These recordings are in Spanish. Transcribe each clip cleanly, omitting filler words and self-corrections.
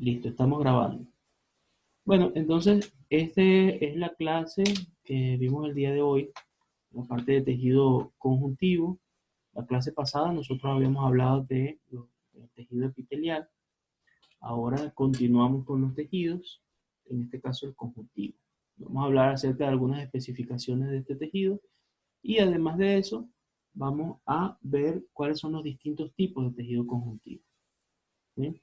Listo, estamos grabando. Bueno, entonces, esta es la clase que vimos el día de hoy, la parte de tejido conjuntivo. La clase pasada nosotros habíamos hablado del tejido epitelial. Ahora continuamos con los tejidos, en este caso el conjuntivo. Vamos a hablar acerca de algunas especificaciones de este tejido y además de eso, vamos a ver cuáles son los distintos tipos de tejido conjuntivo. ¿Sí?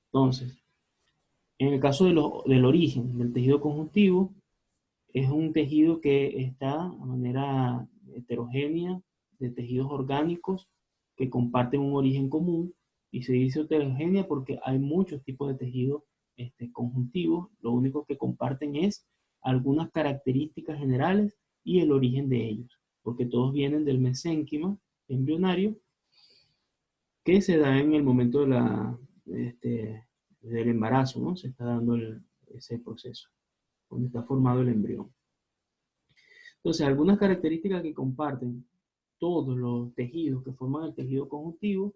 Entonces, en el caso del origen del tejido conjuntivo, es un tejido que está de manera heterogénea de tejidos orgánicos que comparten un origen común, y se dice heterogénea porque hay muchos tipos de tejidos conjuntivos. Lo único que comparten es algunas características generales y el origen de ellos, porque todos vienen del mesénquima embrionario que se da en el momento del embarazo, ¿no? Se está dando ese proceso, donde está formado el embrión. Entonces, algunas características que comparten todos los tejidos que forman el tejido conjuntivo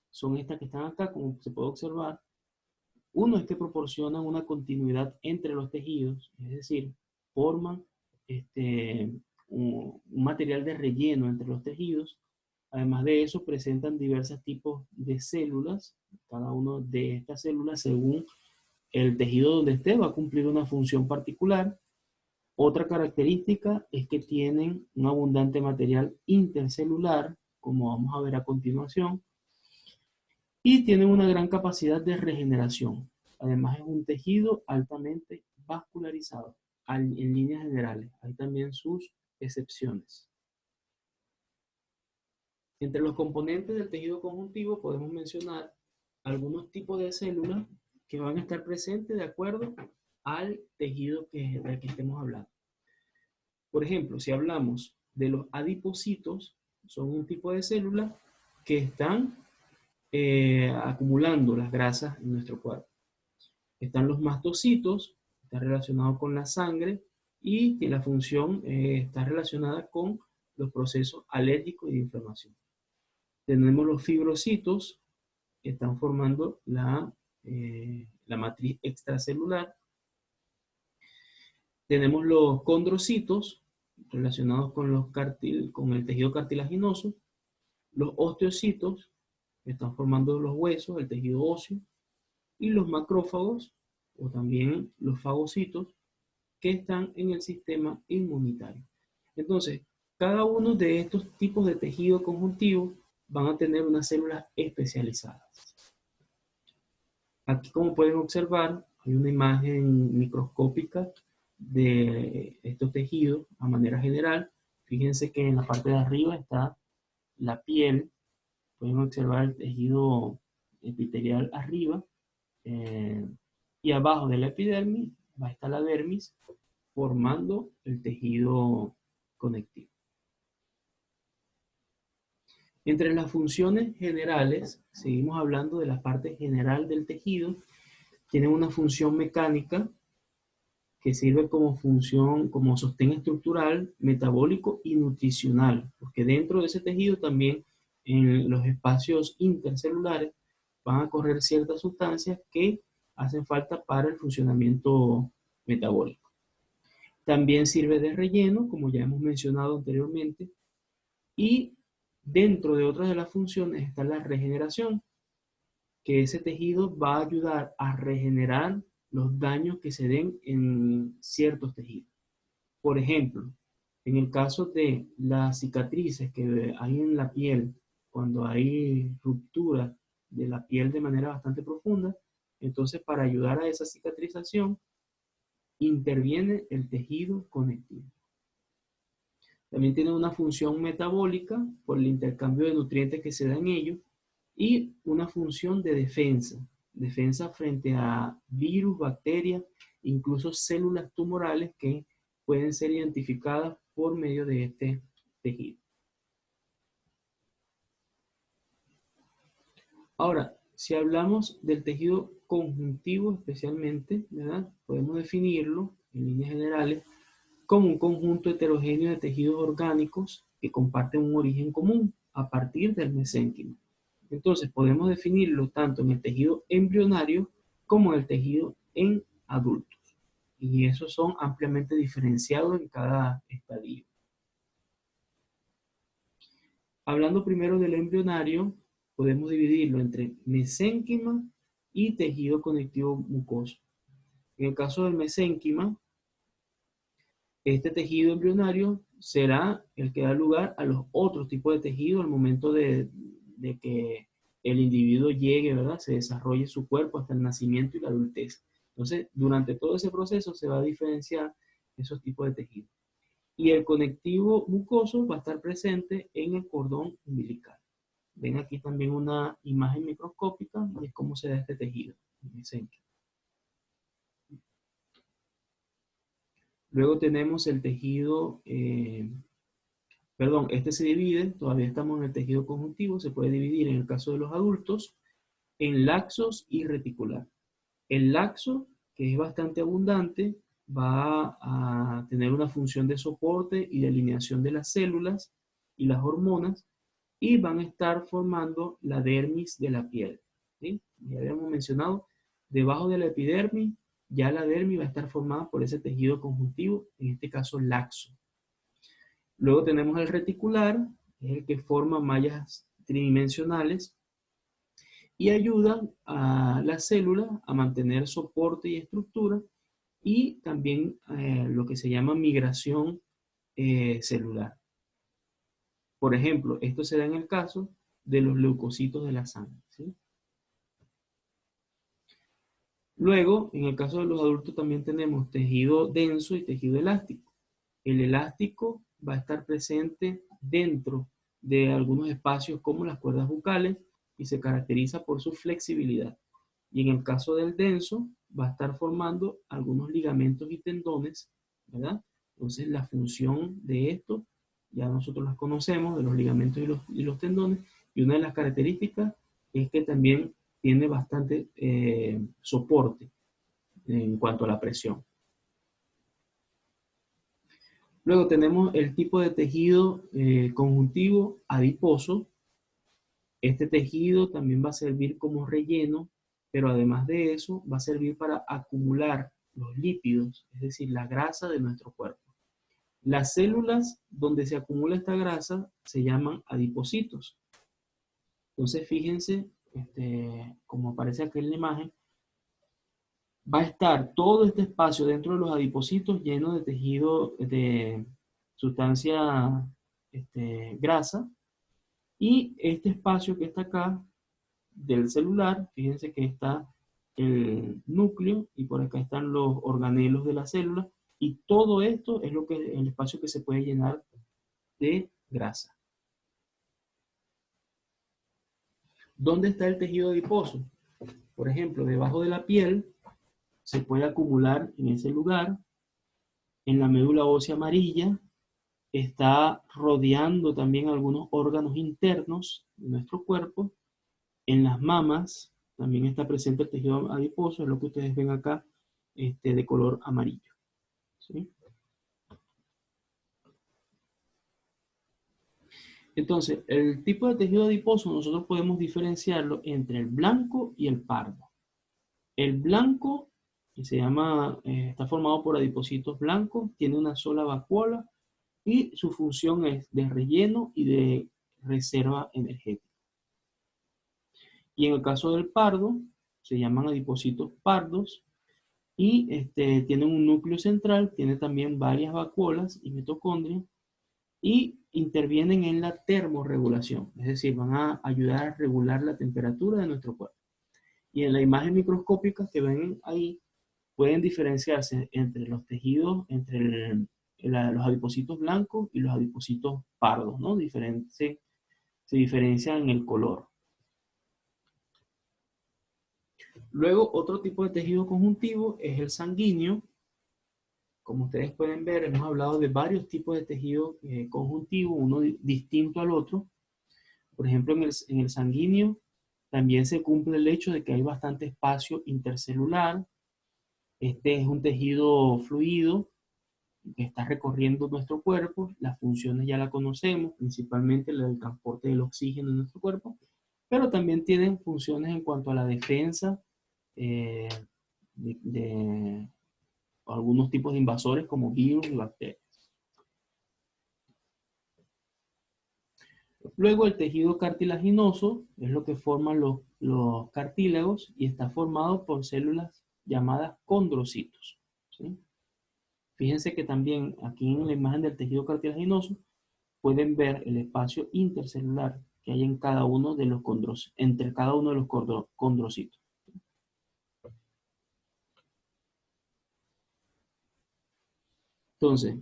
son estas que están acá, como se puede observar. Uno es que proporcionan una continuidad entre los tejidos, es decir, forman un material de relleno entre los tejidos. Además de eso, presentan diversos tipos de células. Cada uno de estas células, según el tejido donde esté, va a cumplir una función particular. Otra característica es que tienen un abundante material intercelular, como vamos a ver a continuación, y tienen una gran capacidad de regeneración. Además, es un tejido altamente vascularizado en líneas generales. Hay también sus excepciones. Entre los componentes del tejido conjuntivo podemos mencionar algunos tipos de células que van a estar presentes de acuerdo al tejido del que estemos hablando. Por ejemplo, si hablamos de los adipocitos, son un tipo de células que están acumulando las grasas en nuestro cuerpo. Están los mastocitos, está relacionado con la sangre y que la función está relacionada con los procesos alérgicos y de inflamación. Tenemos los fibrocitos, que están formando la matriz extracelular. Tenemos los condrocitos, relacionados con el tejido cartilaginoso. Los osteocitos, que están formando los huesos, el tejido óseo. Y los macrófagos, o también los fagocitos, que están en el sistema inmunitario. Entonces, cada uno de estos tipos de tejido conjuntivo van a tener unas células especializadas. Aquí, como pueden observar, hay una imagen microscópica de estos tejidos a manera general. Fíjense que en la parte de arriba está la piel. Pueden observar el tejido epitelial arriba. Y abajo de la epidermis va a estar la dermis, formando el tejido conectivo. Entre las funciones generales, seguimos hablando de la parte general del tejido. Tiene una función mecánica que sirve como sostén estructural, metabólico y nutricional, porque dentro de ese tejido también, en los espacios intercelulares, van a correr ciertas sustancias que hacen falta para el funcionamiento metabólico. También sirve de relleno, como ya hemos mencionado anteriormente, y dentro de otras de las funciones está la regeneración, que ese tejido va a ayudar a regenerar los daños que se den en ciertos tejidos. Por ejemplo, en el caso de las cicatrices que hay en la piel, cuando hay ruptura de la piel de manera bastante profunda, entonces para ayudar a esa cicatrización, interviene el tejido conectivo. También tiene una función metabólica por el intercambio de nutrientes que se da en ellos y una función de defensa frente a virus, bacterias, incluso células tumorales que pueden ser identificadas por medio de este tejido. Ahora, si hablamos del tejido conjuntivo especialmente, ¿verdad? Podemos definirlo en líneas generales como un conjunto heterogéneo de tejidos orgánicos que comparten un origen común a partir del mesénquima. Entonces podemos definirlo tanto en el tejido embrionario como en el tejido en adultos. Y esos son ampliamente diferenciados en cada estadio. Hablando primero del embrionario, podemos dividirlo entre mesénquima y tejido conectivo mucoso. En el caso del mesénquima, este tejido embrionario será el que da lugar a los otros tipos de tejido al momento de que el individuo llegue, ¿verdad? Se desarrolle su cuerpo hasta el nacimiento y la adultez. Entonces, durante todo ese proceso se va a diferenciar esos tipos de tejidos. Y el conectivo mucoso va a estar presente en el cordón umbilical. Ven aquí también una imagen microscópica de cómo se da este tejido. Luego tenemos el tejido, este se divide, todavía estamos en el tejido conjuntivo, se puede dividir en el caso de los adultos en laxos y reticular. El laxo, que es bastante abundante, va a tener una función de soporte y de alineación de las células y las hormonas, y van a estar formando la dermis de la piel. ¿Sí? Ya habíamos mencionado, debajo de la epidermis, ya la dermis va a estar formada por ese tejido conjuntivo, en este caso laxo. Luego tenemos el reticular, es el que forma mallas tridimensionales y ayuda a la célula a mantener soporte y estructura, y también lo que se llama migración celular. Por ejemplo, esto se da en el caso de los leucocitos de la sangre, ¿sí? Luego, en el caso de los adultos también tenemos tejido denso y tejido elástico. El elástico va a estar presente dentro de algunos espacios como las cuerdas bucales y se caracteriza por su flexibilidad. Y en el caso del denso, va a estar formando algunos ligamentos y tendones, ¿verdad? Entonces, la función de esto, ya nosotros las conocemos, de los ligamentos y los tendones, y una de las características es que también tiene bastante soporte en cuanto a la presión. Luego tenemos el tipo de tejido conjuntivo adiposo. Este tejido también va a servir como relleno, pero además de eso va a servir para acumular los lípidos, es decir, la grasa de nuestro cuerpo. Las células donde se acumula esta grasa se llaman adipocitos. Entonces fíjense, como aparece aquí en la imagen, va a estar todo este espacio dentro de los adipocitos lleno de tejido, de sustancia grasa, y este espacio que está acá del celular, fíjense que está el núcleo y por acá están los organelos de la célula, y todo esto es lo que el espacio que se puede llenar de grasa. ¿Dónde está el tejido adiposo? Por ejemplo, debajo de la piel se puede acumular en ese lugar, en la médula ósea amarilla, está rodeando también algunos órganos internos de nuestro cuerpo. En las mamas también está presente el tejido adiposo, es lo que ustedes ven acá, de color amarillo. ¿Sí? Entonces, el tipo de tejido adiposo nosotros podemos diferenciarlo entre el blanco y el pardo. El blanco, que se llama, está formado por adipocitos blancos, tiene una sola vacuola y su función es de relleno y de reserva energética. Y en el caso del pardo, se llaman adipocitos pardos y tienen un núcleo central, tiene también varias vacuolas y mitocondrias y intervienen en la termorregulación, es decir, van a ayudar a regular la temperatura de nuestro cuerpo. Y en la imagen microscópica que ven ahí, pueden diferenciarse entre los tejidos, entre los adipocitos blancos y los adipocitos pardos, ¿no? Se diferencian en el color. Luego, otro tipo de tejido conjuntivo es el sanguíneo. Como ustedes pueden ver, hemos hablado de varios tipos de tejido conjuntivo, uno distinto al otro. Por ejemplo, en el sanguíneo también se cumple el hecho de que hay bastante espacio intercelular. Este es un tejido fluido que está recorriendo nuestro cuerpo. Las funciones ya las conocemos, principalmente la del transporte del oxígeno en nuestro cuerpo. pero también tienen funciones en cuanto a la defensa eh, de algunos tipos de invasores como virus y bacterias. Luego el tejido cartilaginoso es lo que forman los cartílagos y está formado por células llamadas condrocitos, ¿sí? Fíjense que también aquí en la imagen del tejido cartilaginoso pueden ver el espacio intercelular que hay en cada uno de los entre cada uno de los condrocitos. Entonces,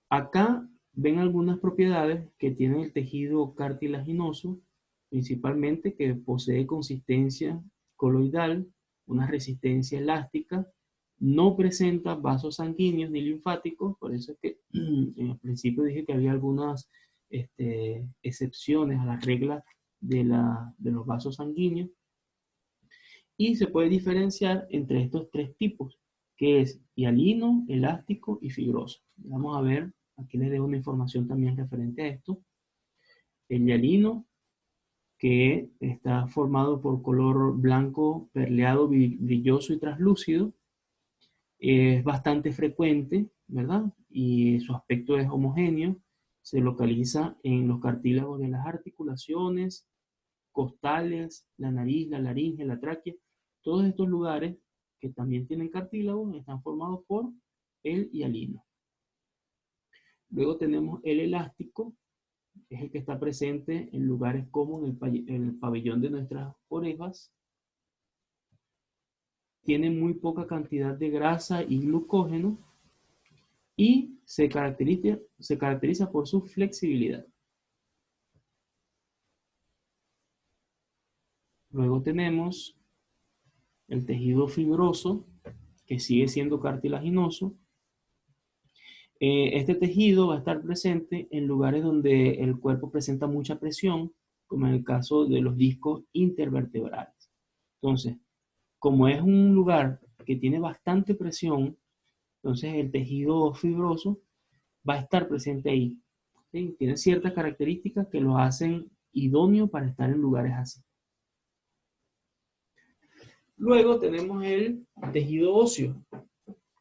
acá ven algunas propiedades que tiene el tejido cartilaginoso, principalmente que posee consistencia coloidal, una resistencia elástica, no presenta vasos sanguíneos ni linfáticos, por eso es que en el principio dije que había algunas excepciones a las reglas de los vasos sanguíneos, y se puede diferenciar entre estos tres tipos, que es hialino, elástico y fibroso. Vamos a ver, aquí les dejo una información también referente a esto. El hialino, que está formado por color blanco, perleado, brilloso y translúcido, es bastante frecuente, ¿verdad? Y su aspecto es homogéneo, se localiza en los cartílagos de las articulaciones, costales, la nariz, la laringe, la tráquea. Todos estos lugares que también tienen cartílagos están formados por el hialino. Luego tenemos el elástico, que es el que está presente en lugares como en el pabellón de nuestras orejas. Tiene muy poca cantidad de grasa y glucógeno y se caracteriza por su flexibilidad. Luego tenemos el tejido fibroso, que sigue siendo cartilaginoso. Este tejido va a estar presente en lugares donde el cuerpo presenta mucha presión, como en el caso de los discos intervertebrales. Entonces, como es un lugar que tiene bastante presión, entonces el tejido fibroso va a estar presente ahí. ¿Sí? Tiene ciertas características que lo hacen idóneo para estar en lugares así. Luego tenemos el tejido óseo.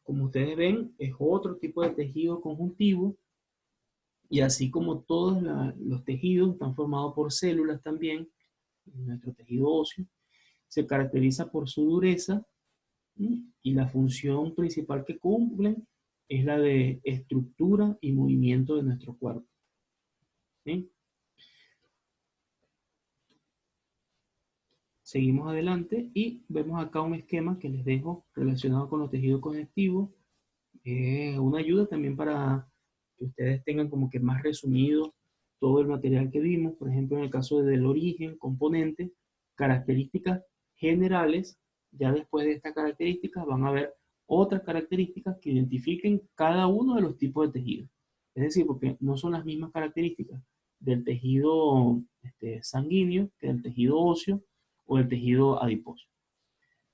Como ustedes ven, es otro tipo de tejido conjuntivo, y así como todos los tejidos están formados por células también, nuestro tejido óseo se caracteriza por su dureza, y la función principal que cumplen es la de estructura y movimiento de nuestro cuerpo, ¿sí? Seguimos adelante y vemos acá un esquema que les dejo relacionado con los tejidos conectivos. Una ayuda también para que ustedes tengan como que más resumido todo el material que vimos. Por ejemplo, en el caso del origen, componente, características generales. Ya después de estas características van a ver otras características que identifiquen cada uno de los tipos de tejido. Es decir, porque no son las mismas características del tejido sanguíneo que del tejido óseo o del tejido adiposo.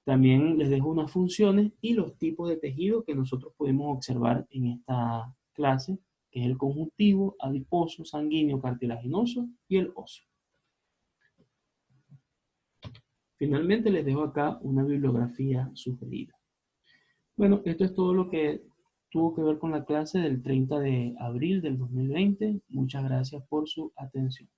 También les dejo unas funciones y los tipos de tejido que nosotros podemos observar en esta clase, que es el conjuntivo, adiposo, sanguíneo, cartilaginoso y el óseo. Finalmente les dejo acá una bibliografía sugerida. Bueno, esto es todo lo que tuvo que ver con la clase del 30 de abril del 2020. Muchas gracias por su atención.